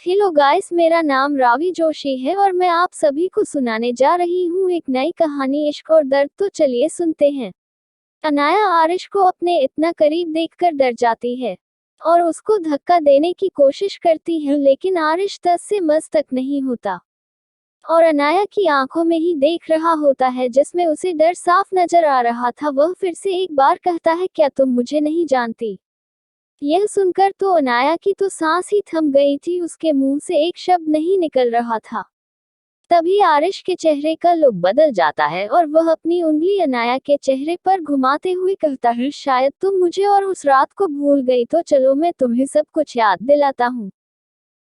Hello guys, मेरा नाम रावी जोशी है और मैं आप सभी को सुनाने जा रही हूँ एक नई कहानी इश्क और दर्द। तो चलिए सुनते हैं। अनाया आरिश को अपने इतना करीब देखकर डर जाती है और उसको धक्का देने की कोशिश करती है, लेकिन आरिश तस से मस तक नहीं होता और अनाया की आंखों में ही देख रहा होता है, जिसमें उसे डर साफ नजर आ रहा था। वह फिर से एक बार कहता है, क्या तुम मुझे नहीं जानती? यह सुनकर तो अनाया की तो सांस ही थम गई थी, उसके मुंह से एक शब्द नहीं निकल रहा था। तभी आरिश के चेहरे का लुक बदल जाता है और वह अपनी उंगली अनाया के चेहरे पर घुमाते हुए कहता है, शायद तुम मुझे और उस रात को भूल गई, तो चलो मैं तुम्हें सब कुछ याद दिलाता हूँ।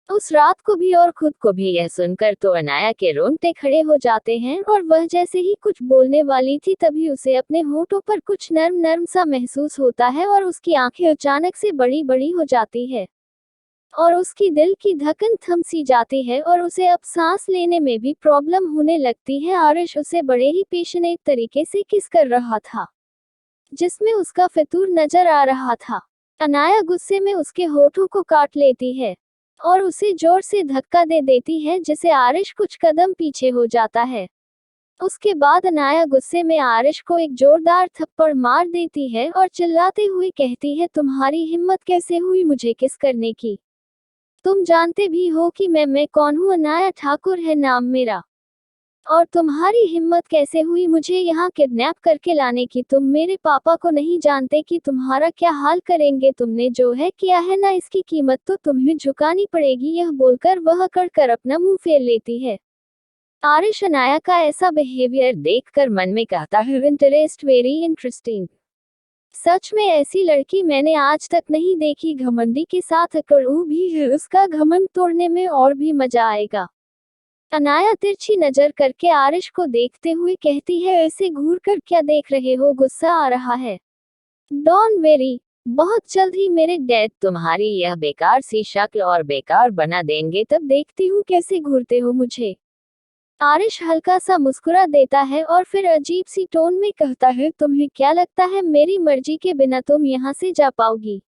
उस रात को भी और खुद को भी। यह सुनकर तो अनाया के रोंगटे खड़े हो जाते हैं और वह जैसे ही कुछ बोलने वाली थी, तभी उसे अपने होठों पर कुछ नर्म नर्म सा महसूस होता है और उसकी आंखें अचानक से बड़ी बड़ी हो जाती है और उसकी दिल की धड़कन थम सी जाती है और उसे अब सांस लेने में भी प्रॉब्लम होने लगती है। आरिश उसे बड़े ही पैशनेट तरीके से किस कर रहा था, जिसमें उसका फितूर नजर आ रहा था। अनाया गुस्से में उसके होठों को काट लेती है और उसे जोर से धक्का दे देती है, जिसे आरिश कुछ कदम पीछे हो जाता है। उसके बाद अनाया गुस्से में आरिश को एक जोरदार थप्पड़ मार देती है और चिल्लाते हुए कहती है, तुम्हारी हिम्मत कैसे हुई मुझे किस करने की? तुम जानते भी हो कि मैं कौन हूँ? अनाया ठाकुर है नाम मेरा। और तुम्हारी हिम्मत कैसे हुई मुझे यहाँ किडनैप करके लाने की? तुम मेरे पापा को नहीं जानते कि तुम्हारा क्या हाल करेंगे? तुमने जो है किया है ना, इसकी कीमत तो तुम्हें चुकानी पड़ेगी। यह बोलकर वह अकड़ कर अपना मुंह फेर लेती है। आरिश अनाया का ऐसा बिहेवियर देखकर मन में कहता है, इंटरेस्ट वेरी इंटरेस्टिंग। सच में ऐसी लड़की मैंने आज तक नहीं देखी। घमंडी के साथ अकड़ू भी है, उसका घमंड तोड़ने में और भी मजा आएगा। अनाया तिरछी नजर करके आरिश को देखते हुए कहती है, ऐसे घूर कर क्या देख रहे हो? गुस्सा आ रहा है? डोंट वेरी, बहुत जल्द ही मेरे डैड तुम्हारी यह बेकार सी शक्ल और बेकार बना देंगे, तब देखती हूँ कैसे घूरते हो मुझे। आरिश हल्का सा मुस्कुरा देता है और फिर अजीब सी टोन में कहता है, तुम्हें क्या लगता है मेरी मर्जी के बिना तुम यहाँ से जा पाओगी?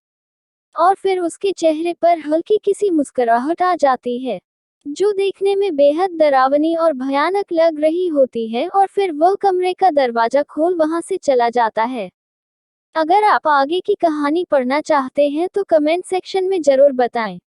और फिर उसके चेहरे पर हल्की किसी मुस्कुराहट आ जाती है, जो देखने में बेहद डरावनी और भयानक लग रही होती है, और फिर वह कमरे का दरवाजा खोल वहां से चला जाता है। अगर आप आगे की कहानी पढ़ना चाहते हैं तो कमेंट सेक्शन में जरूर बताएं।